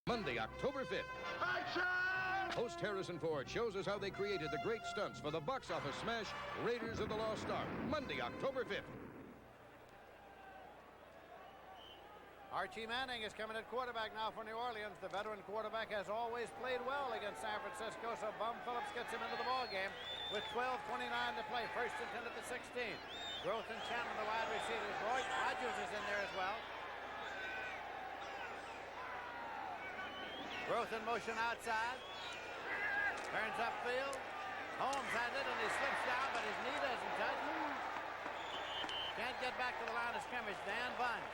Monday, October 5th. Action! Host Harrison Ford shows us how they created the great stunts for the box office smash Raiders of the Lost Ark. Monday, October 5th. Archie Manning is coming at quarterback now for New Orleans. The veteran quarterback has always played well against San Francisco, so Bum Phillips gets him into the ball game with 12:29 to play. First and 10 at the 16. Growth and Chandler, the wide receivers. Roy Rogers is in there as well. Growth in motion outside. Turns upfield. Holmes has it, and he slips down, but his knee doesn't touch. Can't get back to the line of scrimmage. Dan Bunch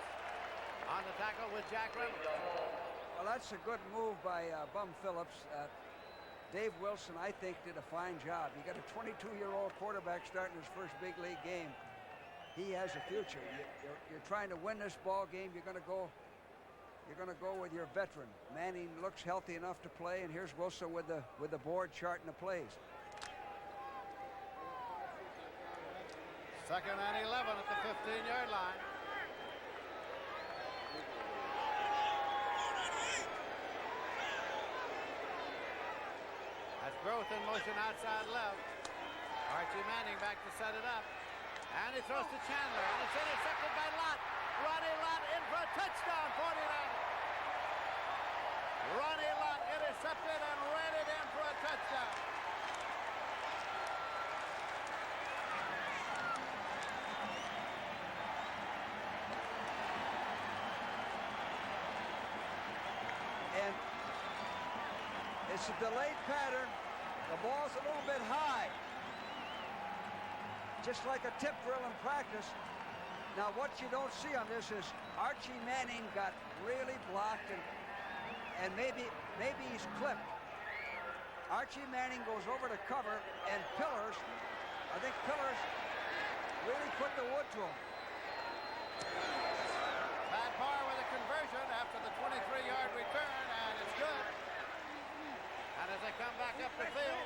on the tackle with Jack Reynolds. Well, that's a good move by Bum Phillips. Dave Wilson, I think, did a fine job. You got a 22-year-old quarterback starting his first big league game. He has a future. You're trying to win this ball game. You're going to go with your veteran. Manning looks healthy enough to play, and here's Wilson with the board charting the plays. Second and 11 at the 15-yard line. That's Growth in motion outside left. Archie Manning back to set it up. And he throws to Chandler, and it's intercepted by Lott. Ronnie Lott in for a touchdown, 49. Ronnie Lott intercepted and ran it in for a touchdown. And it's a delayed pattern. The ball's a little bit high. Just like a tip drill in practice. Now, what you don't see on this is Archie Manning got really blocked, and maybe he's clipped. Archie Manning goes over to cover, and Pillars, I think Pillars really put the wood to him. Pat Parr with a conversion after the 23-yard return, and it's good. And as they come back up the field,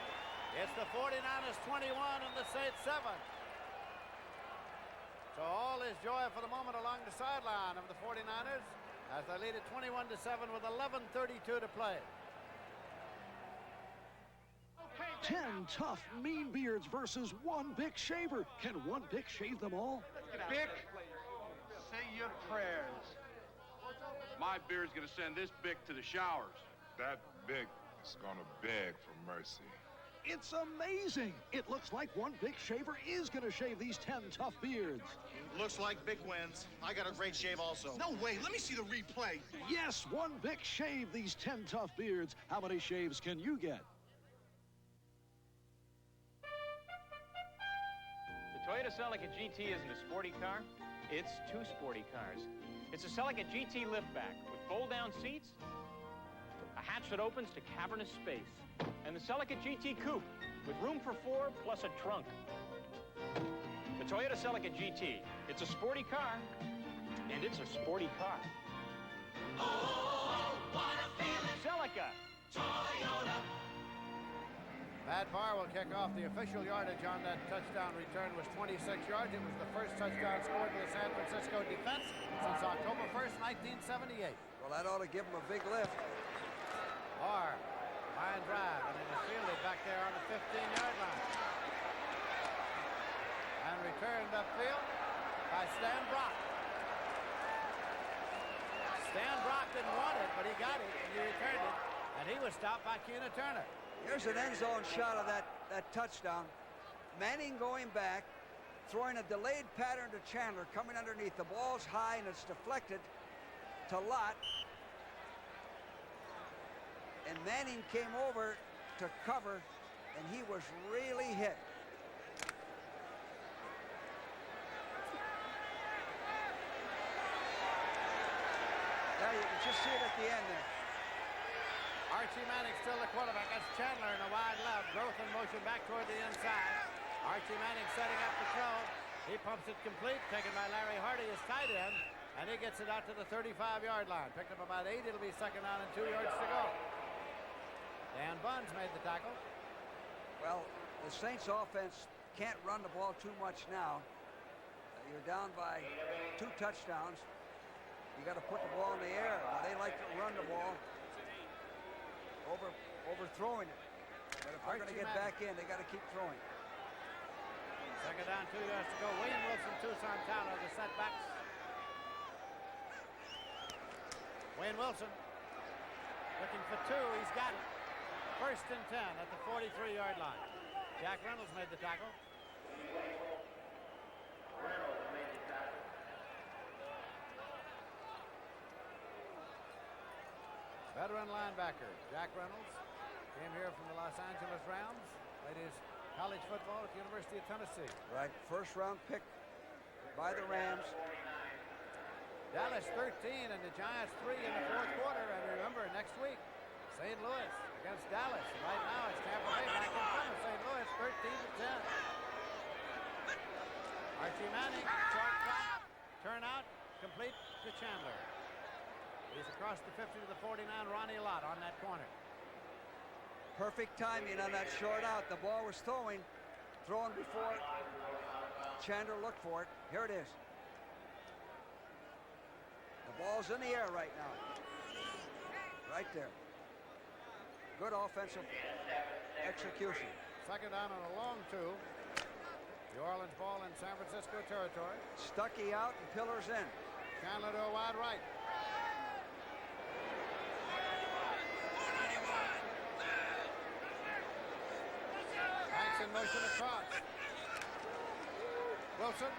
it's the 49ers 21 and the Saints 7. So all is joy for the moment along the sideline of the 49ers as they lead it 21-7 with 11:32 to play. 10 tough, mean beards versus one Bic shaver. Can one Bic shave them all? Bic, say your prayers. My beard's gonna send this Bic to the showers. That Bic is gonna beg for mercy. It's amazing. It looks like one Bic shaver is going to shave these 10 tough beards. Looks like Bic wins. I got a great shave also. No way. Let me see the replay. Yes, one Bic shaved these 10 tough beards. How many shaves can you get? The Toyota Celica GT isn't a sporty car. It's two sporty cars. It's a Celica GT liftback with fold-down seats, a hatch that opens to cavernous space, and the Celica GT Coupe with room for 4 plus a trunk. The Toyota Celica GT. It's a sporty car, and it's a sporty car. Oh, what a feeling. Celica. Toyota. Pat Parr will kick off. The official yardage on that touchdown return was 26 yards. It was the first touchdown scored for the San Francisco defense since October 1st, 1978. Well, that ought to give him a big lift. Parr, line drive, and it is fielded back there on the 15-yard line. And returned upfield by Stan Brock. Stan Brock didn't want it, but he got it, and he returned it, and he was stopped by Keena Turner. Here's an end zone shot of that touchdown. Manning going back, throwing a delayed pattern to Chandler, coming underneath. The ball's high, and it's deflected to Lott. And Manning came over to cover, and he was really hit. There, you can just see it at the end there. Archie Manning still the quarterback. That's Chandler in a wide left. Growth in motion back toward the inside. Archie Manning setting up the throw. He pumps it complete, taken by Larry Hardy, his tight end, and he gets it out to the 35-yard line. Picked up about 8. It'll be second down and 2 yards to go. Dan Buns made the tackle. Well, the Saints offense can't run the ball too much now. You're down by 2 touchdowns. You got to put the ball in the air. Now, they like to run the ball. overthrowing it. But if they're going to get back in, they got to keep throwing. Second down, 2 yards to go. William Wilson, Tucson Town are the setbacks. Wayne Wilson looking for 2. He's got it. First and 10 at the 43-yard line. Jack Reynolds made the tackle. Veteran linebacker Jack Reynolds came here from the Los Angeles Rams. Played his college football at the University of Tennessee. Right, first-round pick by the Rams. Dallas 13 and the Giants 3 in the fourth quarter. And remember, next week, St. Louis against Dallas. Right now, it's Tampa Bay back in front of St. Louis, 13-10. Archie Manning, short drop, turn out, complete to Chandler. He's across the 50 to the 49. Ronnie Lott on that corner. Perfect timing on that short out. The ball was thrown before Chandler looked for it. Here it is. The ball's in the air right now. Right there. Good offensive execution. Second down on a long 2. New Orleans ball in San Francisco territory. Stuckey out and Pillars in. Chandler to a wide right. Banks in motion across. Wilson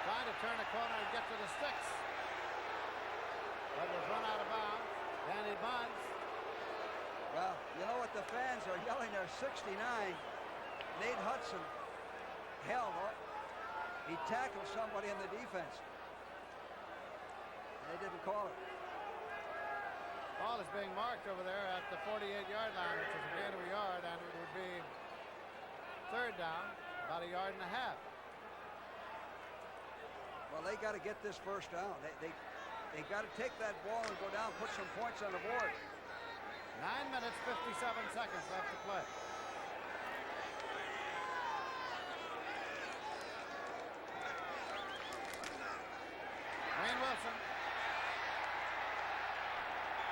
trying to turn a corner and get to the sticks. But was run out of bounds. Danny Bonds. Well, you know what the fans are yelling there, 69. Nate Hudson held up. He tackled somebody in the defense. They didn't call it. Ball is being marked over there at the 48-yard line, which is a gain of a yard, and it would be third down, about a yard and a half. Well, they got to get this first down. They got to take that ball and go down, put some points on the board. 9 minutes, 57 seconds left to play. Wayne Wilson.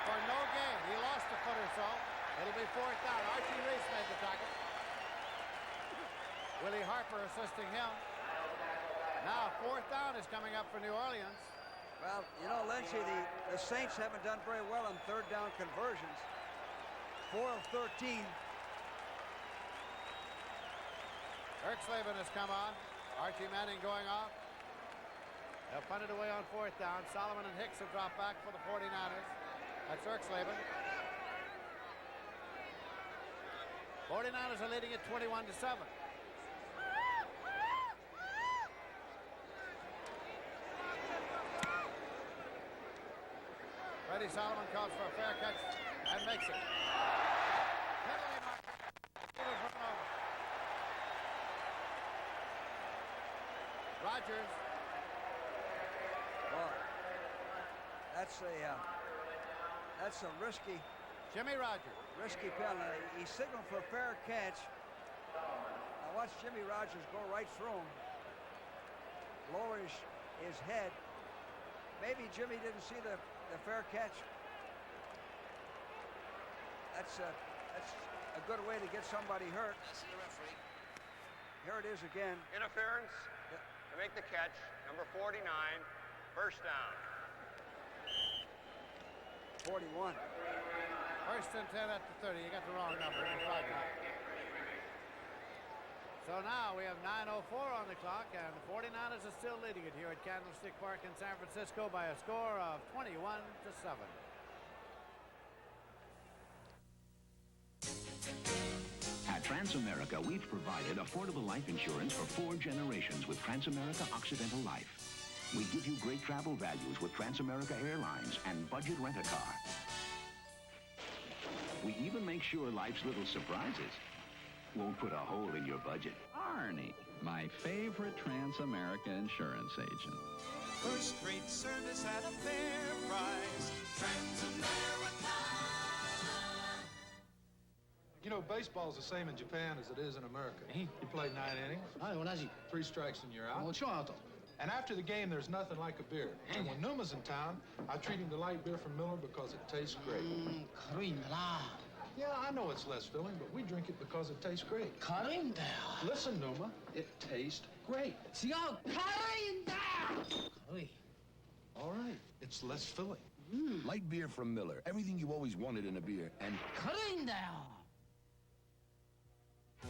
For no gain. He lost a foot or so. It'll be fourth down. Archie Reese made the tackle. Willie Harper assisting him. Now fourth down is coming up for New Orleans. Well, you know, Lindsey, the Saints haven't done very well on third down conversions. 4 of 13. Erxleben has come on. Archie Manning going off. They'll punt it away on fourth down. Solomon and Hicks have dropped back for the 49ers. That's Erxleben. 49ers are leading at 21-7. Freddie Solomon calls for a fair catch and makes it. Penalty mark. He was run over. Rogers. Well, that's a risky. Jimmy Rogers. Risky penalty. He signaled for a fair catch. Now watch Jimmy Rogers go right through him. Lowers his head. Maybe Jimmy didn't see the fair catch. That's a good way to get somebody hurt. Here it is again. Interference to make the catch. Number 49, first down. 41. First and 10 at the 30. You got the wrong number. So now we have 9:04 on the clock, and the 49ers are still leading it here at Candlestick Park in San Francisco by a score of 21-7. At Transamerica, we've provided affordable life insurance for 4 generations with Transamerica Occidental Life. We give you great travel values with Transamerica Airlines and budget rent-a-car. We even make sure life's little surprises won't put a hole in your budget. Arnie, my favorite Transamerica insurance agent. First-rate service at a fair price. Transamerica. You know, baseball's the same in Japan as it is in America. You play 9 innings. 3 strikes and you're out. And after the game, there's nothing like a beer. And when Numa's in town, I treat him to light beer from Miller because it tastes great. Yeah, I know it's less filling, but we drink it because it tastes great. Listen, Numa, it tastes great. All right, it's less filling. Light beer from Miller. Everything you always wanted in a beer. And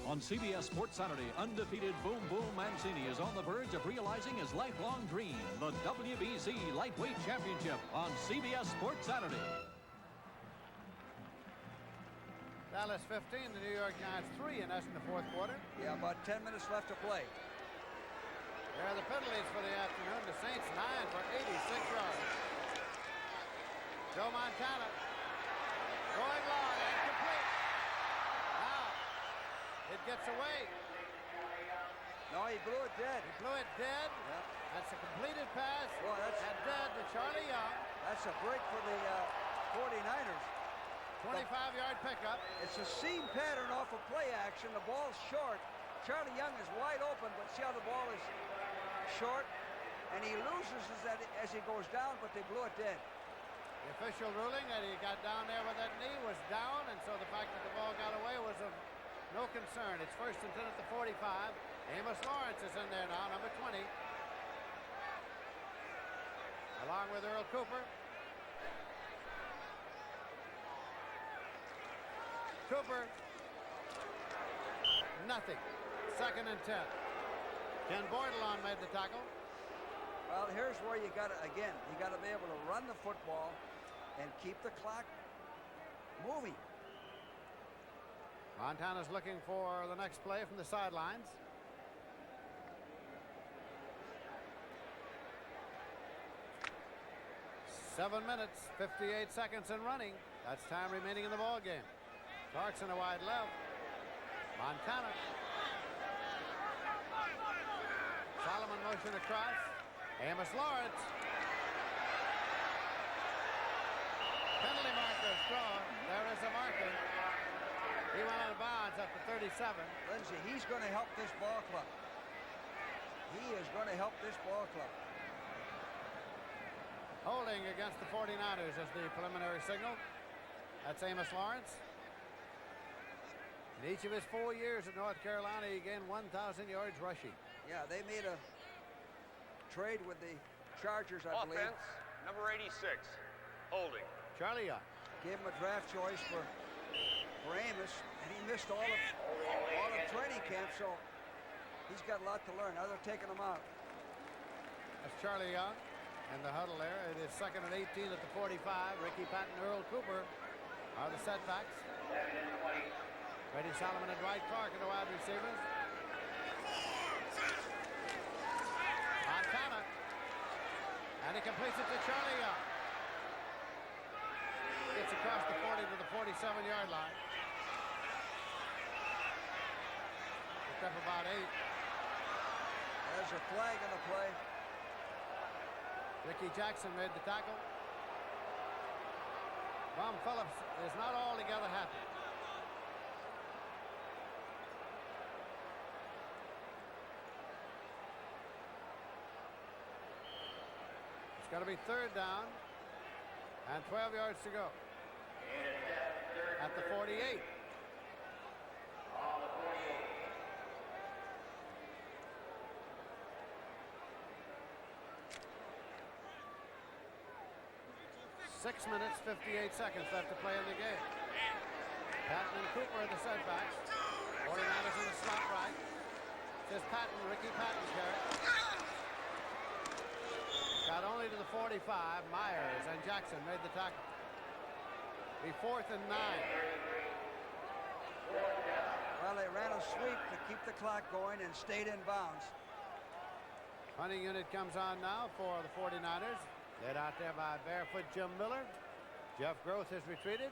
On CBS Sports Saturday, undefeated Boom Boom Mancini is on the verge of realizing his lifelong dream, the WBC Lightweight Championship on CBS Sports Saturday. Dallas 15, the New York Giants 3 in the fourth quarter. Yeah, about 10 minutes left to play. There are the penalties for the afternoon. The Saints 9 for 86 yards. Joe Montana going long and complete. Now, it gets away. No, he blew it dead. He blew it dead. Yeah. That's a completed pass. Well, that's dead to Charlie Young. That's a break for the 49ers. 25-yard pickup. It's a seam pattern off of play action. The ball's short. Charlie Young is wide open, but see how the ball is short? And he loses as he goes down, but they blew it dead. The official ruling that he got down there with that knee was down, and so the fact that the ball got away was of no concern. It's 1st and 10 at the 45. Amos Lawrence is in there now, number 20. Along with Earl Cooper. Cooper, nothing. 2nd and 10. Ken Bordelon made the tackle. Well, here's where you got to, again, you got to be able to run the football and keep the clock moving. Montana's looking for the next play from the sidelines. Seven minutes, 58 seconds and running. That's time remaining in the ball game. Clarkson a wide left. Montana. Solomon motion across. Amos Lawrence. Penalty marker is drawn. There is a marker. He went out of bounds at the 37. Lindsay, he's going to help this ball club. He is going to help this ball club. Holding against the 49ers as the preliminary signal. That's Amos Lawrence. In each of his 4 years at North Carolina, he gained 1,000 yards rushing. Yeah, they made a trade with the Chargers, I believe. Offense, number 86, holding. Charlie Young. Gave him a draft choice for Amos, and he missed all of training camp, so he's got a lot to learn. Now they're taking him out. That's Charlie Young in the huddle there. It is 2nd and 18 at the 45. Ricky Patton, Earl Cooper are the setbacks. Brady Solomon and Dwight Clark are the wide receivers. Montana. And he completes it to Charlie Young. Gets across the 40 to the 47-yard line. Picked up about 8. There's a flag in the play. Ricky Jackson made the tackle. Bum Phillips is not altogether happy. It's got to be 3rd down and 12 yards to go at the 48. Six minutes, 58 seconds left to play in the game. Patton and Cooper are the setbacks. 49ers in the slot right. Says Patton, Ricky Patton carry. Got only to the 45. Myers and Jackson made the tackle. Be 4th and 9. Well, they ran a sweep to keep the clock going and stayed in bounds. Punting unit comes on now for the 49ers. Led out there by barefoot Jim Miller. Jeff Groth has retreated.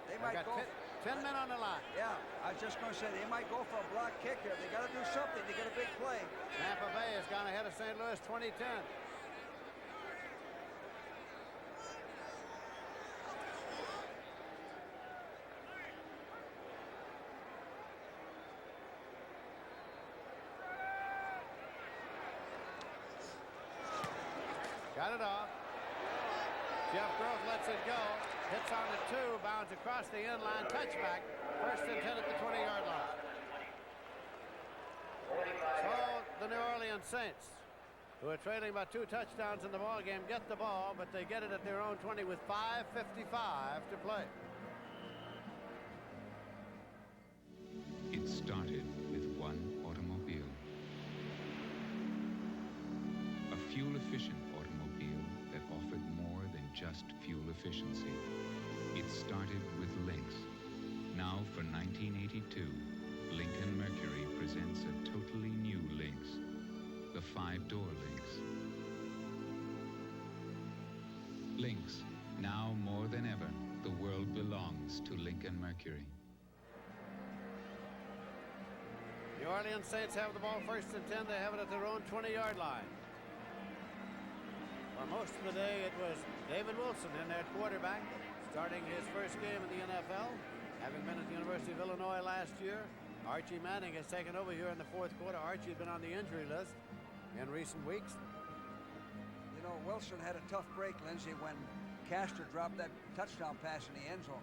They might got go 10 men on the line. Yeah, I was just going to say they might go for a block kick here. They got to do something to get a big play. Tampa Bay has gone ahead of St. Louis 20-10. Got it off. Jeff Groth lets it go. Hits on the 2, bounds across the inline, touchback. First and 10 at the 20-yard line. So the New Orleans Saints, who are trailing by 2 touchdowns in the ball game, get the ball, but they get it at their own 20 with 5:55 to play. It started with one automobile. A fuel-efficient automobile that offered more than just fuel efficiency. It started with Lynx. Now for 1982, Lincoln Mercury presents a totally new Lynx, the 5-door Lynx. Lynx, now more than ever, the world belongs to Lincoln Mercury. New Orleans Saints have the ball first and 10. They have it at their own 20-yard line. For most of the day, it was David Wilson in their quarterback, starting his first game in the NFL, having been at the University of Illinois last year. Archie Manning has taken over here in the fourth quarter. Archie had been on the injury list in recent weeks. You know, Wilson had a tough break, Lindsey, when Castor dropped that touchdown pass in the end zone.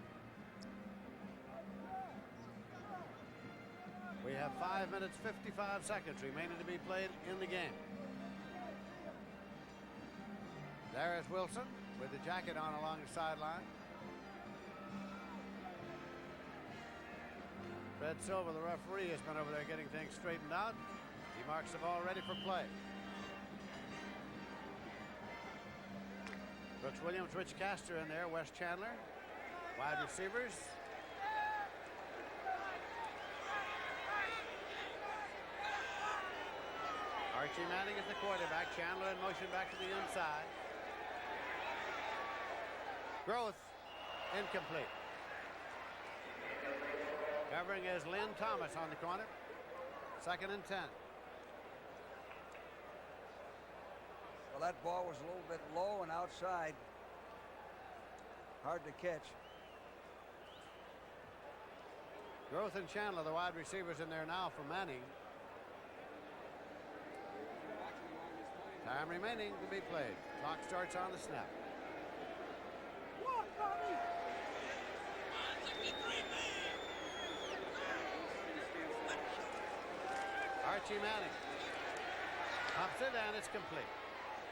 We have 5 minutes, 55 seconds remaining to be played in the game. There is Wilson with the jacket on along the sideline. Fred Silver, the referee, has been over there getting things straightened out. He marks the ball ready for play. Brooks Williams, Rich Castor in there, Wes Chandler. Wide receivers. Archie Manning is the quarterback. Chandler in motion back to the inside. Groth, incomplete. Covering is Lynn Thomas on the corner. 2nd and 10. Well, that ball was a little bit low and outside. Hard to catch. Groth and Chandler, the wide receivers, in there now for Manning. Time remaining to be played. Clock starts on the snap. Archie Manning pops it and it's complete.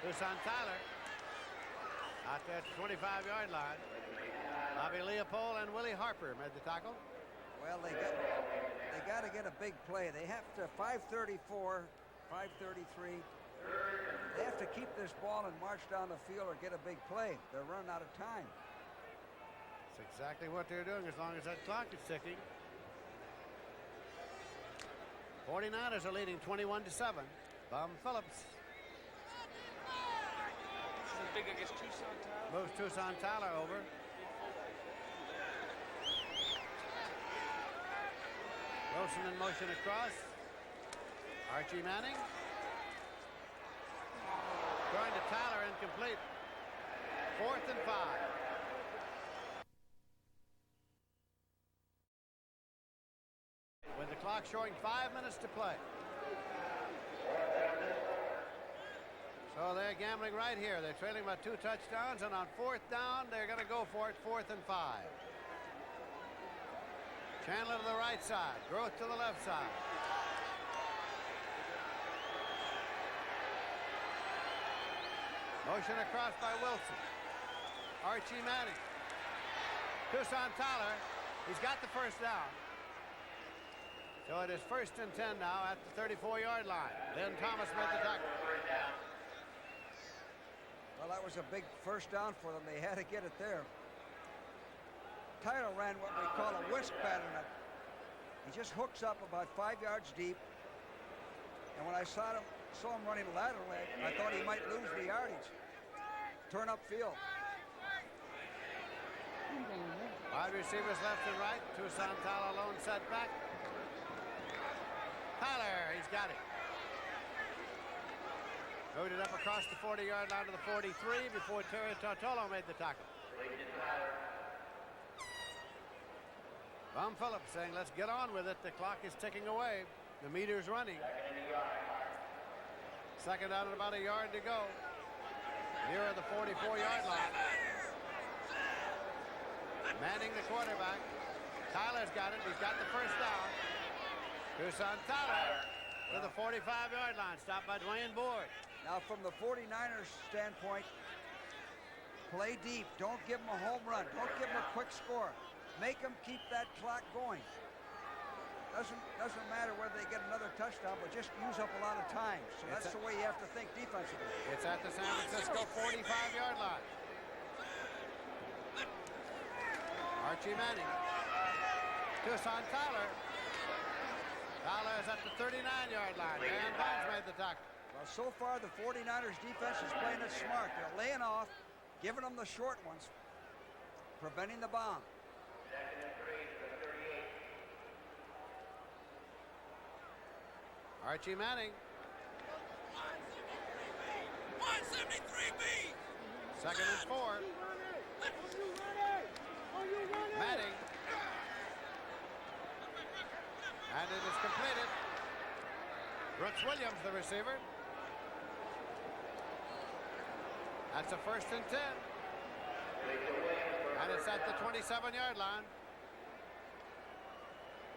Tucson Tyler out there at the 25-yard line. Bobby Leopold and Willie Harper made the tackle. Well, they got to get a big play. They have to 5:34, 5:33. They have to keep this ball and march down the field or get a big play. They're running out of time. That's exactly what they're doing as long as that clock is ticking. 49ers are leading 21-7. Bum Phillips. This is big against Tucson Tyler. Moves Tucson Tyler over. Wilson in motion across. Archie Manning. Throwing to Tyler, incomplete. 4th and 5. With the clock showing 5 minutes to play. So they're gambling right here. They're trailing by 2 touchdowns, and on 4th down, they're going to go for it, 4th and 5. Chandler to the right side, Groth to the left side. Motion across by Wilson. Archie Manning. Tucson Tyler, he's got the first down. So it is 1st and 10 now at the 34-yard line. Lynn Thomas made the tackle. Well, that was a big first down for them. They had to get it there. Tyler ran what we call a whisk pattern. He just hooks up about 5 yards deep. And when I saw him running laterally, I thought he might lose the yardage. Turn up field. Wide receivers left and right. Tucson Tyler lone setback. Tyler, he's got it. Moved it up across the 40-yard line to the 43 before Terry Tortolo made the tackle. Bum Phillips saying, let's get on with it. The clock is ticking away. The meter's running. 2nd down and about a yard to go. near the 44-yard line. Manning, the quarterback. Tyler's got it. He's got the first down. Tucson Tyler to the 45-yard line. Stopped by Dwayne Board. Now, from the 49ers standpoint, play deep. Don't give them a home run. Don't give them a quick score. Make them keep that clock going. Doesn't matter whether they get another touchdown, but just use up a lot of time. So that's the way you have to think defensively. It's at the San Francisco 45-yard line. Archie Manning. Tucson Tyler. Tyler is at the 39-yard line. Dan Bonds made the tackle. Well, so far, the 49ers defense is playing it smart. They're laying off, giving them the short ones, preventing the bomb. Archie Manning. 173B. Second and 4. Manning. And it is completed. Brooks Williams, the receiver. That's a 1st and 10. And it's at the 27-yard line.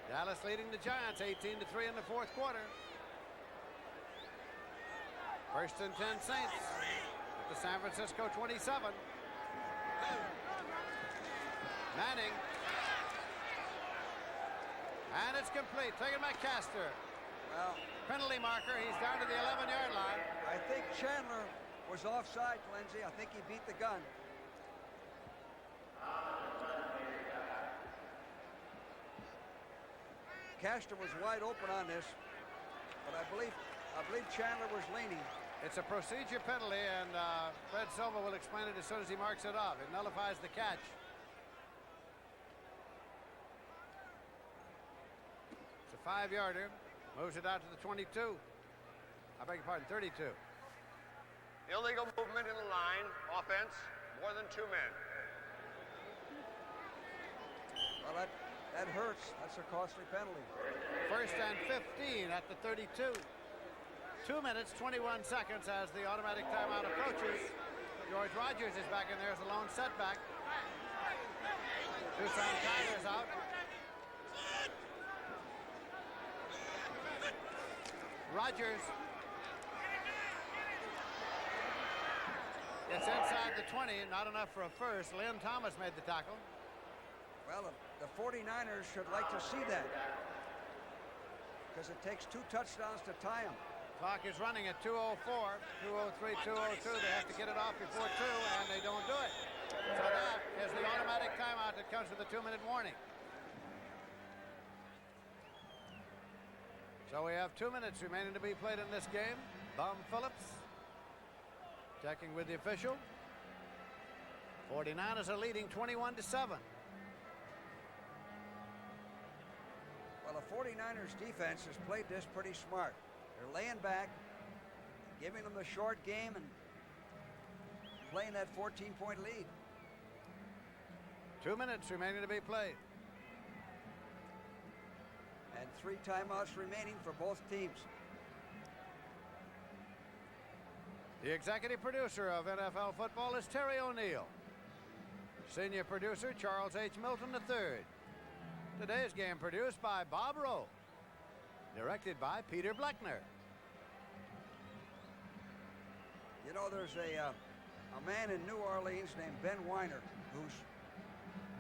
Dallas leading the Giants 18-3 in the 4th quarter. 1st and 10 Saints at the San Francisco 27. Manning. And it's complete. Taken by Castor. Well, penalty marker. He's down to the 11-yard line. I think Chandler was offside, Lindsey. I think he beat the gun. Castor was wide open on this, but I believe Chandler was leaning. It's a procedure penalty, and Fred Silva will explain it as soon as he marks it off. It nullifies the catch. It's a 5-yarder. Moves it out to the 22. I beg your pardon, 32. Illegal movement in the line. Offense, more than 2 men. Well, that hurts. That's a costly penalty. 1st and 15 at the 32. 2 minutes, 21 seconds as the automatic timeout approaches. George Rogers is back in there as a lone setback. Tucson Tyler's out. Rogers. It's inside the 20, not enough for a first. Lynn Thomas made the tackle. Well, the 49ers should like to see that, because it takes 2 touchdowns to tie them. Clock is running at 2:04, 2:03, 2:02. They have to get it off before 2, and they don't do it. So that is the automatic timeout that comes with a 2-minute warning. So we have 2 minutes remaining to be played in this game. Bum Phillips checking with the official. 49ers are leading 21-7. Well, the 49ers defense has played this pretty smart. They're laying back, giving them the short game, and playing that 14-point lead. 2 minutes remaining to be played. And 3 timeouts remaining for both teams. The executive producer of NFL football is Terry O'Neill. Senior producer Charles H. Milton III. Today's game produced by Bob Rowe. Directed by Peter Bleckner. You know, there's a man in New Orleans named Ben Weiner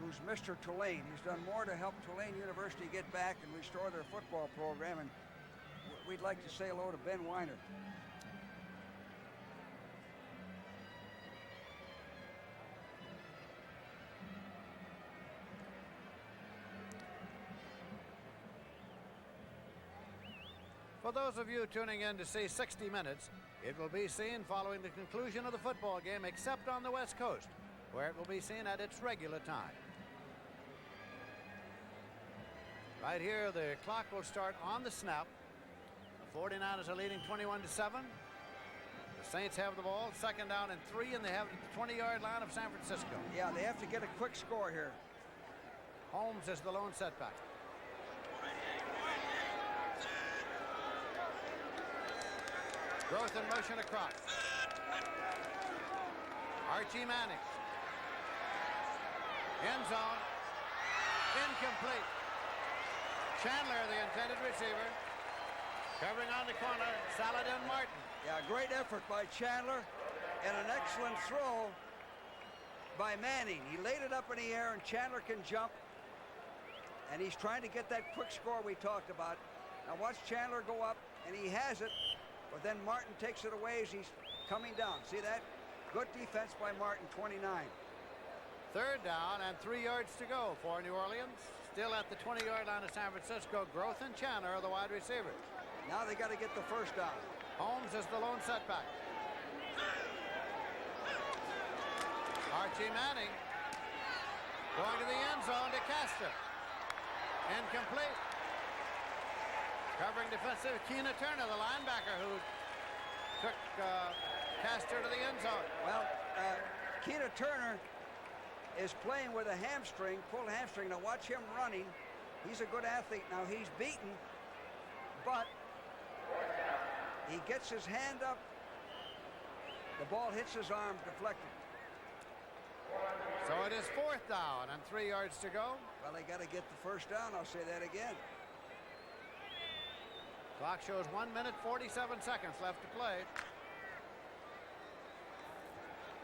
who's Mr. Tulane. He's done more to help Tulane University get back and restore their football program, and we'd like to say hello to Ben Weiner. For those of you tuning in to see 60 Minutes, it will be seen following the conclusion of the football game, except on the West Coast, where it will be seen at its regular time. Right here, the clock will start on the snap. The 49ers are leading 21-7. The Saints have the ball, 2nd down and 3, and they have it at the 20-yard line of San Francisco. Yeah, they have to get a quick score here. Holmes is the lone setback. Growth in motion across. Archie Manning. End zone. Incomplete. Chandler, the intended receiver. Covering on the corner, Saladin Martin. Yeah, great effort by Chandler and an excellent throw by Manning. He laid it up in the air, and Chandler can jump, and he's trying to get that quick score we talked about. Now watch Chandler go up, and he has it, but then Martin takes it away as he's coming down. See that? Good defense by Martin, 29. Third down and 3 yards to go for New Orleans. Still at the 20-yard line of San Francisco. Groth and Chandler are the wide receivers. Now they got to get the first down. Holmes is the lone setback. Archie Manning going to the end zone to Castor. Incomplete. Covering defensive, Keena Turner, the linebacker, who took Castor to the end zone. Well, Keena Turner is playing with a hamstring, pulled hamstring. Now watch him running. He's a good athlete. Now he's beaten, but he gets his hand up. The ball hits his arm, deflected. So it is fourth down and 3 yards to go. Well, they got to get the first down. I'll say that again. Clock shows 1 minute, 47 seconds left to play.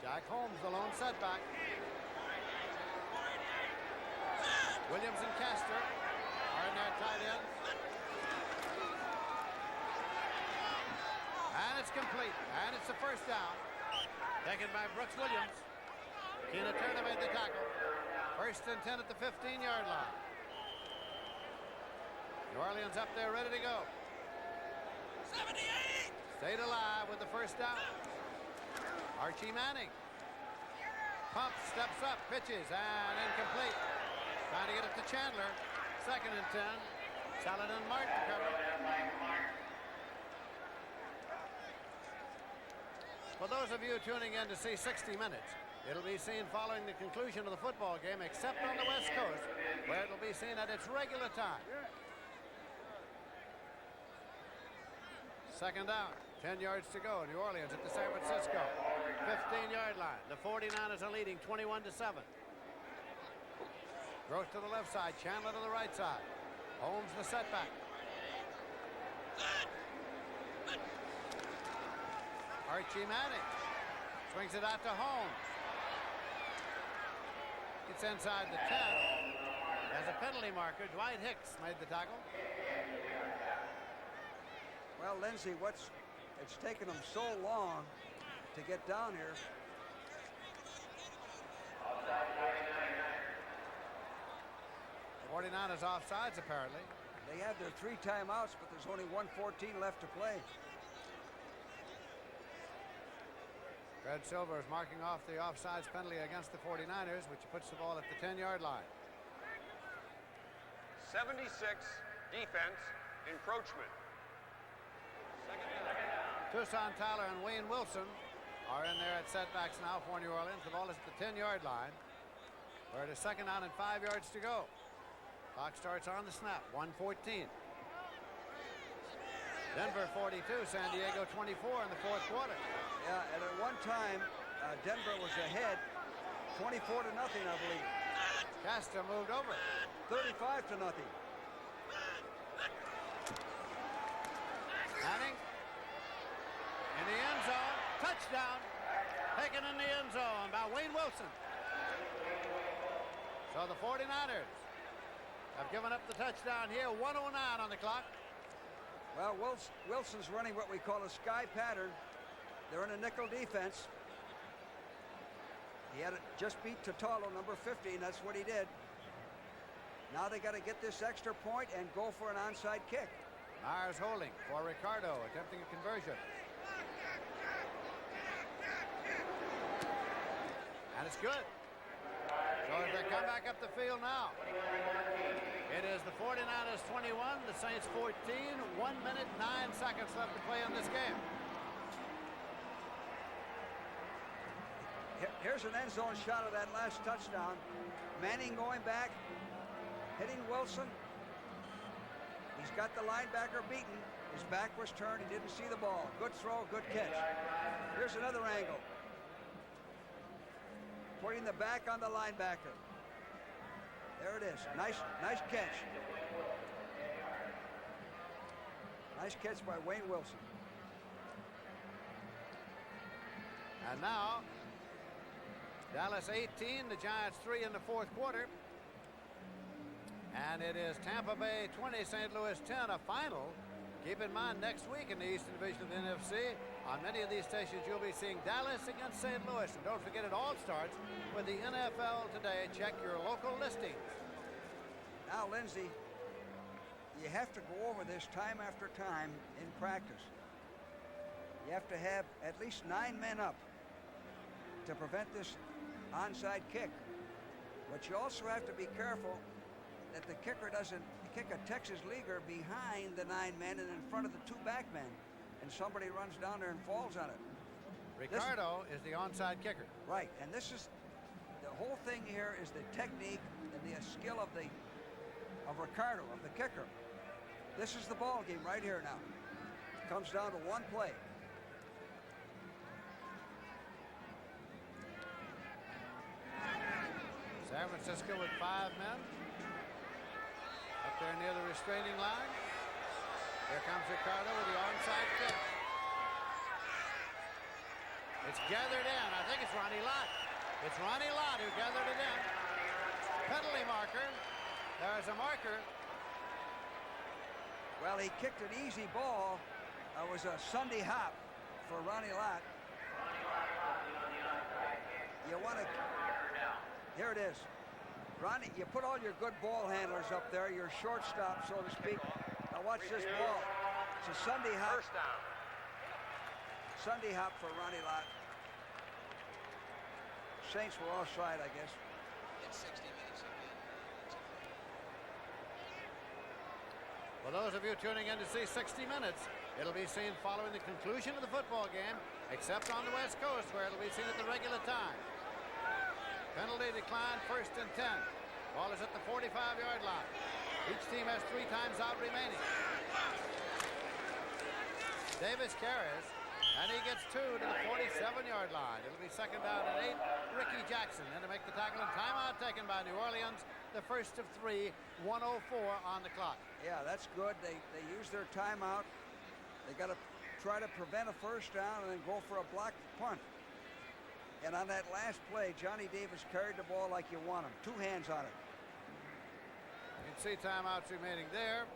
Jack Holmes, the lone setback. Williams and Castor are in their tight ends. And it's complete. And it's the first down. Taken by Brooks Williams. Keena Turner made the tackle. First and 10 at the 15-yard line. New Orleans up there ready to go. 78! Stayed alive with the first down. Archie Manning. Pumps, steps up, pitches, and incomplete. Trying to get it to Chandler. Second and 10. Saladin Martin covered. For those of you tuning in to see 60 Minutes, it'll be seen following the conclusion of the football game, except on the West Coast, where it'll be seen at its regular time. Second down, 10 yards to go. New Orleans at the San Francisco 15-yard line. The 49ers are leading 21-7. Groth to the left side, Chandler to the right side. Holmes the setback. Archie Manning swings it out to Holmes. Gets inside the 10. As a penalty marker, Dwight Hicks made the tackle. Well, Lindsay, it's taken them so long to get down here. The 49ers offsides, apparently. They have their 3 timeouts, but there's only 1:14 left to play. Red Silver is marking off the offsides penalty against the 49ers, which puts the ball at the 10-yard line. 76, defense, encroachment. Tucson Tyler and Wayne Wilson are in there at setbacks now for New Orleans. The ball is at the 10-yard line, where it is second down and 5 yards to go. Clock starts on the snap, 1:14. Denver 42, San Diego 24 in the fourth quarter. Yeah, and at one time, Denver was ahead, 24-0, I believe. Castor moved over. 35-0. Manning in the end zone, touchdown, taken in the end zone by Wayne Wilson. So the 49ers have given up the touchdown here, 1:09 on the clock. Well, Wilson's running what we call a sky pattern. They're in a nickel defense. He had it just beat Totalo, number 50, and that's what he did. Now they got to get this extra point and go for an onside kick. Myers holding for Ricardo, attempting a conversion. And it's good. So as they come back up the field now, it is the 49ers 21, the Saints 14, 1 minute, 9 seconds left to play in this game. Here's an end zone shot of that last touchdown. Manning going back, hitting Wilson. He's got the linebacker beaten. His back was turned. He didn't see the ball. Good throw, good catch. Here's another angle. putting the back on the linebacker. There it is. Nice catch. Nice catch by Wayne Wilson. And now, Dallas 18, the Giants 3 in the fourth quarter. And it is Tampa Bay 20, St. Louis 10, a final. Keep in mind, next week in the Eastern Division of the NFC, on many of these stations, you'll be seeing Dallas against St. Louis. And don't forget, it all starts with the NFL Today. Check your local listings. Now, Lindsay, you have to go over this time after time in practice. You have to have at least 9 men up to prevent this onside kick. But you also have to be careful that the kicker doesn't kick a Texas leaguer behind the 9 men and in front of the 2 back men, and somebody runs down there and falls on it. Ricardo is the onside kicker. Right, and this is the whole thing here is the technique and the skill of Ricardo, of the kicker. This is the ball game right here now. It comes down to one play. San Francisco with 5 men. Up there near the restraining line. Here comes Ricardo with the onside kick. It's gathered in. I think it's Ronnie Lott. It's Ronnie Lott who gathered it in. Penalty marker. There's a marker. Well, he kicked an easy ball. It was a Sunday hop for Ronnie Lott. You want to... Here it is. Ronnie, you put all your good ball handlers up there, your shortstop, so to speak. Now watch this ball. It's a Sunday hop. First down. Sunday hop for Ronnie Lott. Saints were offside, I guess. It's 60 minutes again. For those of you tuning in to see 60 Minutes, it'll be seen following the conclusion of the football game, except on the West Coast, where it'll be seen at the regular time. Penalty decline, 1st and 10. Ball is at the 45-yard line. Each team has 3 times out remaining. Davis carries, and he gets 2 to the 47-yard line. It'll be 2nd down and 8. Ricky Jackson in to make the tackle, and timeout taken by New Orleans. The first of 3, 1:04 on the clock. Yeah, that's good. They use their timeout. They got to try to prevent a first down and then go for a block punt. And on that last play, Johnny Davis carried the ball like you want him. 2 hands on it. You can see timeouts remaining there.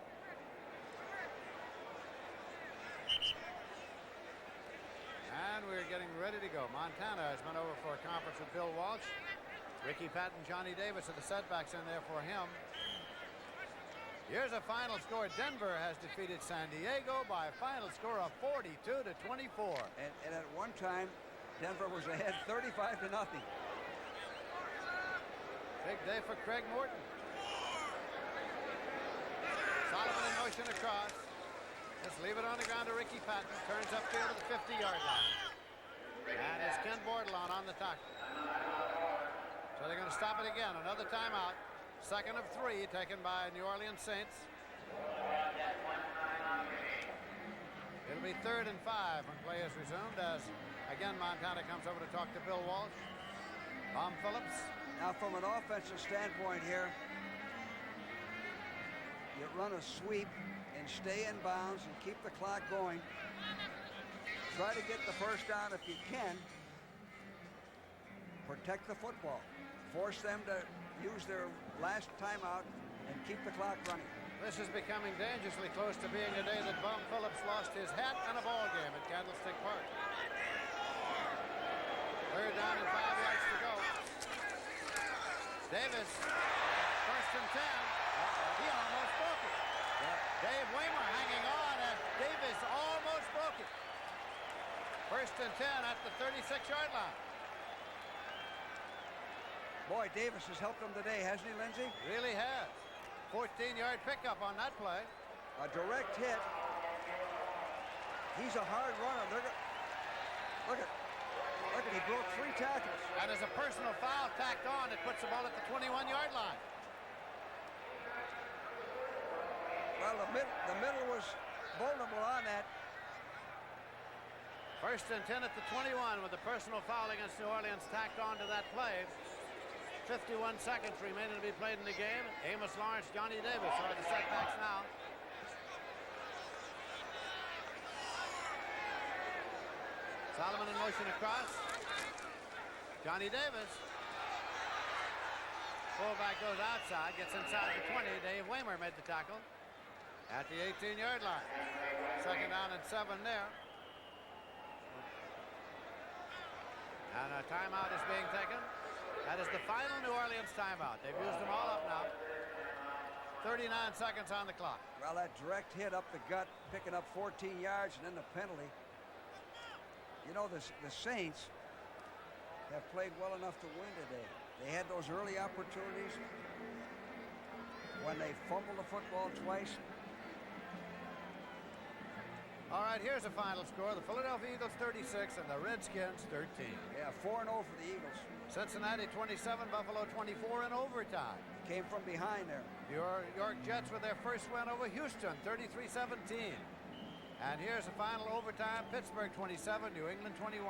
And we're getting ready to go. Montana has been over for a conference with Bill Walsh. Ricky Patton, Johnny Davis are the setbacks in there for him. Here's a final score. Denver has defeated San Diego by a final score of 42 to 24. And at one time, Denver was ahead 35 to nothing. Big day for Craig Morton. Solomon in motion across. Just leave it on the ground to Ricky Patton. Turns upfield to the 50-yard line. And it's Ken Bordelon on the tackle. So they're going to stop it again. Another timeout. 2nd of 3 taken by New Orleans Saints. It'll be 3rd and 5 when play is resumed as again Montana comes over to talk to Bill Walsh. Bum Phillips. Now from an offensive standpoint here, you run a sweep and stay in bounds and keep the clock going. Try to get the first down if you can. Protect the football. Force them to use their last timeout and keep the clock running. This is becoming dangerously close to being a day that Bum Phillips lost his hat and a ball game at Candlestick Park. 3rd down and 5 yards to go. Davis, 1st and 10. He almost broke it. Dave Waymer hanging on, and Davis almost broke it. 1st and 10 at the 36-yard line. Boy, Davis has helped them today, hasn't he, Lindsay? Really has. 14-yard pickup on that play. A direct hit. He's a hard runner. Look at, he broke 3 tackles. And as a personal foul tacked on, it puts the ball at the 21-yard line. Well, the middle was vulnerable on that. First and 10 at the 21 with the personal foul against New Orleans tacked on to that play. 51 seconds remaining to be played in the game. Amos Lawrence, Johnny Davis are the setbacks now. Solomon in motion across. Johnny Davis. Fullback goes outside, gets inside the 20. Dave Waymer made the tackle at the 18-yard line. Second down and 7 there. And a timeout is being taken. That is the final New Orleans timeout. They've used them all up now. 39 seconds on the clock. Well, that direct hit up the gut, picking up 14 yards, and then the penalty. You know, the Saints have played well enough to win today. They had those early opportunities when they fumbled the football twice. All right, here's the final score. The Philadelphia Eagles 36 and the Redskins 13. Yeah, 4-0 for the Eagles. Cincinnati 27, Buffalo 24 in overtime. Came from behind there. Your York Jets with their first win over Houston, 33-17. And here's the final overtime. Pittsburgh 27, New England 21.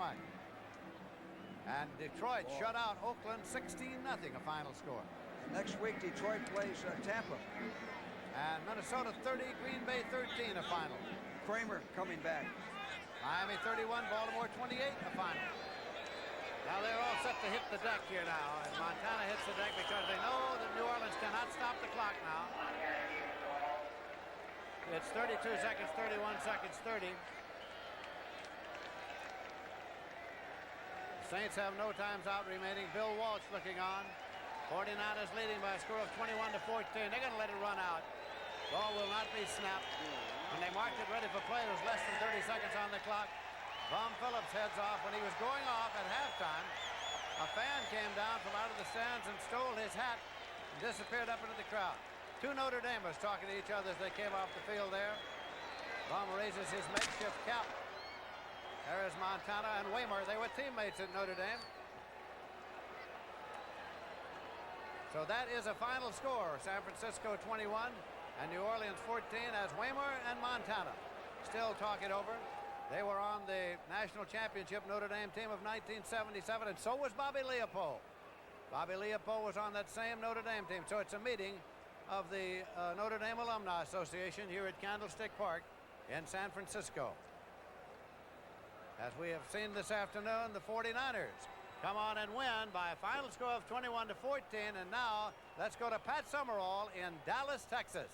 And Detroit shut out Oakland 16-0, a final score. Next week, Detroit plays Tampa. And Minnesota 30, Green Bay 13, a final. Kramer coming back. Miami 31, Baltimore 28, a final. Now they're all set to hit the deck here now. And Montana hits the deck because they know that New Orleans cannot stop the clock now. It's 32 seconds, 31 seconds, 30. Saints have no times out remaining. Bill Walsh looking on. 49ers leading by a score of 21-14. They're going to let it run out. Ball will not be snapped. When they marked it ready for play, there was less than 30 seconds on the clock. Bum Phillips heads off. When he was going off at halftime, a fan came down from out of the stands and stole his hat and disappeared up into the crowd. Two Notre Damers talking to each other as they came off the field there. Bum raises his makeshift cap. There is Montana and Waymer. They were teammates at Notre Dame. So that is a final score. San Francisco 21 and New Orleans 14 as Waymer and Montana still talk it over. They were on the national championship Notre Dame team of 1977, and so was Bobby Leopold. Bobby Leopold was on that same Notre Dame team. So it's a meeting of the Notre Dame Alumni Association here at Candlestick Park in San Francisco. As we have seen this afternoon, the 49ers come on and win by a final score of 21-14. And now let's go to Pat Summerall in Dallas, Texas.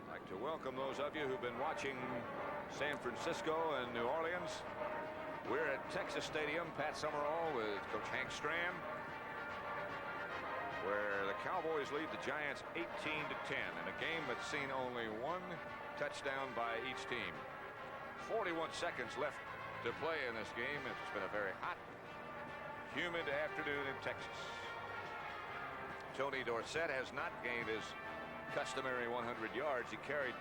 I'd like to welcome those of you who've been watching San Francisco and New Orleans. We're at Texas Stadium. Pat Summerall with Coach Hank Stram, where the Cowboys lead the Giants 18-10 in a game that's seen only one touchdown by each team. 41 seconds left to play in this game. It's been a very hot, humid afternoon in Texas. Tony Dorsett has not gained his customary 100 yards. He carried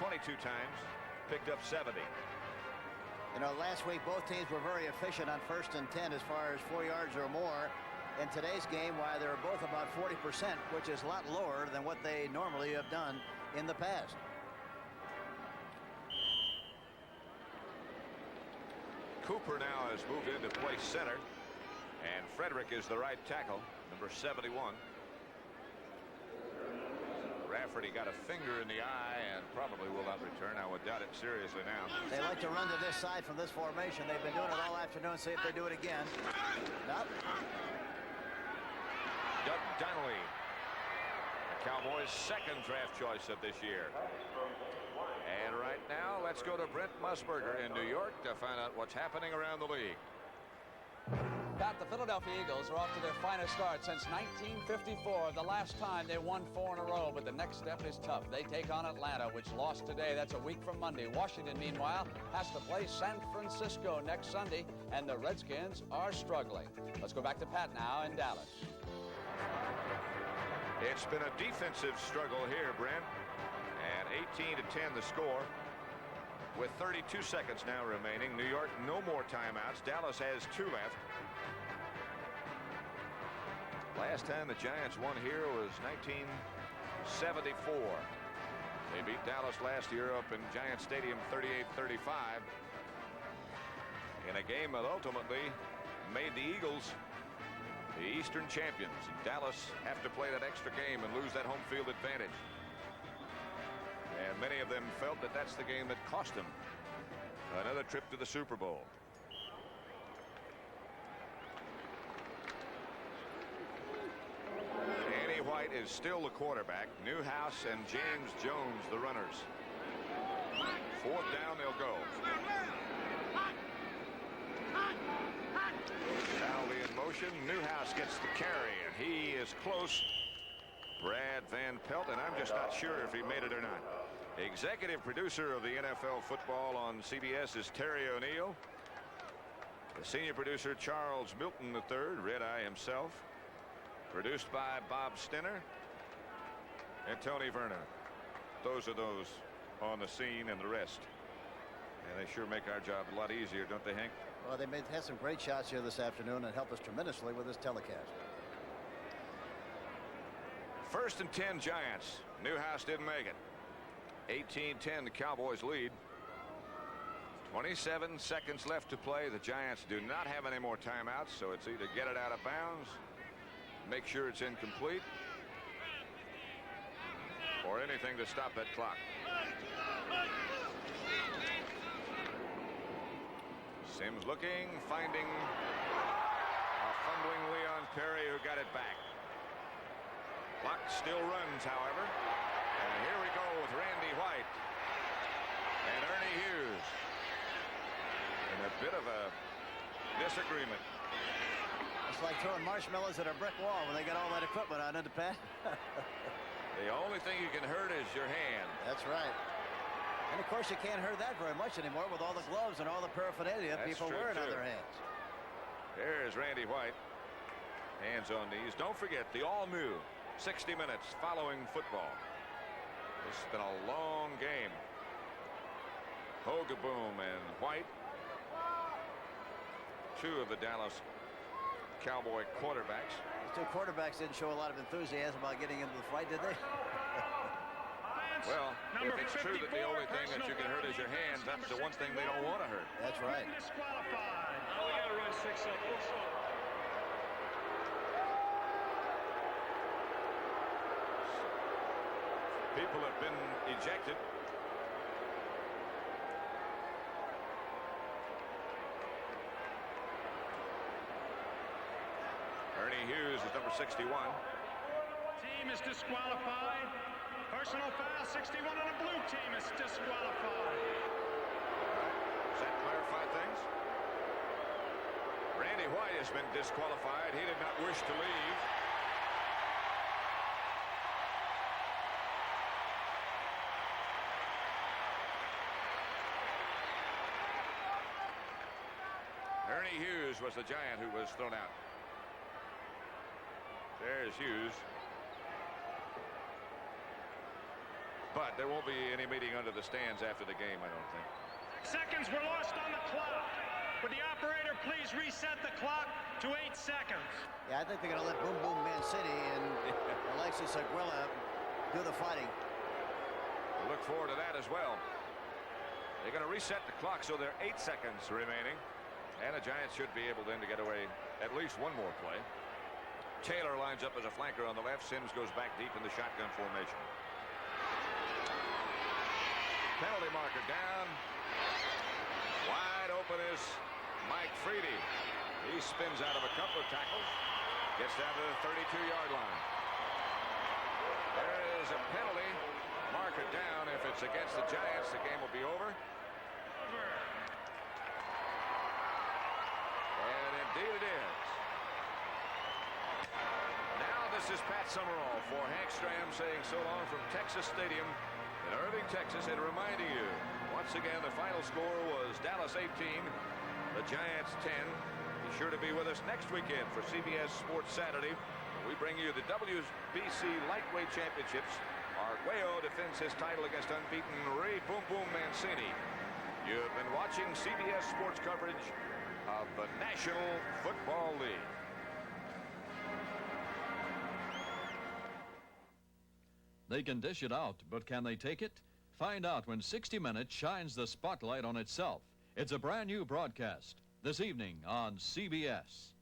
22 times, picked up 70. You know, last week both teams were very efficient on 1st and 10 as far as 4 yards or more. In today's game, while they're both about 40%, which is a lot lower than what they normally have done in the past. Cooper now has moved into play center, and Frederick is the right tackle, number 71. Rafferty got a finger in the eye and probably will not return. I would doubt it seriously now. They like to run to this side from this formation. They've been doing it all afternoon. See if they do it again. Nope. Doug Donnelly, the Cowboys' second draft choice of this year. And right now, let's go to Brent Musburger in New York to find out what's happening around the league. Pat, the Philadelphia Eagles are off to their finest start since 1954, the last time they won 4 in a row. But the next step is tough. They take on Atlanta, which lost today. That's a week from Monday. Washington, meanwhile, has to play San Francisco next Sunday, and the Redskins are struggling. Let's go back to Pat now in Dallas. It's been a defensive struggle here, Brent. And 18-10 the score. With 32 seconds now remaining. New York, no more timeouts. Dallas has 2 left. Last time the Giants won here was 1974. They beat Dallas last year up in Giant Stadium 38-35 in a game that ultimately made the Eagles the Eastern champions. Dallas have to play that extra game and lose that home field advantage. And many of them felt that that's the game that cost them another trip to the Super Bowl. Andy White is still the quarterback. Newhouse and James Jones the runners. Fourth down, they'll go. Salvi in motion. Newhouse gets the carry, and he is close. Brad Van Pelt, and I'm just not sure if he made it or not. Executive producer of the NFL football on CBS is Terry O'Neill. The senior producer, Charles Milton III, Red Eye himself. Produced by Bob Stinner and Tony Verna. Those are those on the scene and the rest. And they sure make our job a lot easier, don't they, Hank? Well, they had some great shots here this afternoon and helped us tremendously with this telecast. 1st and 10 Giants. Newhouse didn't make it. 18-10 the Cowboys lead. 27 seconds left to play. The Giants do not have any more timeouts, so it's either get it out of bounds, make sure it's incomplete, or anything to stop that clock. Sims looking, finding a fumbling Leon Perry, who got it back. Clock still runs, however. And here we go with Randy White and Ernie Hughes in a bit of a disagreement. It's like throwing marshmallows at a brick wall when they got all that equipment on it, Pat. The only thing you can hurt is your hand. That's right. And of course you can't hurt that very much anymore with all the gloves and all the paraphernalia people wearing on their hands. There's Randy White. Hands on knees. Don't forget the all-new 60 minutes following football. This has been a long game. Hogaboom and White, two of the Dallas Cowboy quarterbacks. These two quarterbacks didn't show a lot of enthusiasm about getting into the fight, did they? Well, if it's true that the only thing that you can hurt is your hands, that's the one thing they don't want to hurt. That's right. Disqualified. Now we got to run 6 seconds. People have been ejected. Ernie Hughes is number 61. Team is disqualified. Personal foul, 61 on the blue team is disqualified. Does that clarify things? Randy White has been disqualified. He did not wish to leave. Ernie Hughes was the Giant who was thrown out. There's Hughes. But there won't be any meeting under the stands after the game, I don't think. Seconds were lost on the clock. Would the operator please reset the clock to 8 seconds? Yeah, I think they're going to let Boom Boom Mancini and Alexis Aguila do the fighting. We'll look forward to that as well. They're going to reset the clock, so there are 8 seconds remaining. And the Giants should be able then to get away at least one more play. Taylor lines up as a flanker on the left. Sims goes back deep in the shotgun formation. Penalty marker down. Wide open is Mike Freedy. He spins out of a couple of tackles. Gets down to the 32-yard line. There is a penalty marker down. If it's against the Giants, the game will be over. And indeed it is. Now this is Pat Summerall for Hank Stram saying so long from Texas Stadium in Irving, Texas, and reminding you once again the final score was Dallas 18, the Giants 10. Be sure to be with us next weekend for CBS Sports Saturday. We bring you the WBC Lightweight Championships. Arguello defends his title against unbeaten Ray Boom Boom Mancini. You've been watching CBS Sports coverage of the National Football League. They can dish it out, but can they take it? Find out when 60 Minutes shines the spotlight on itself. It's a brand new broadcast this evening on CBS.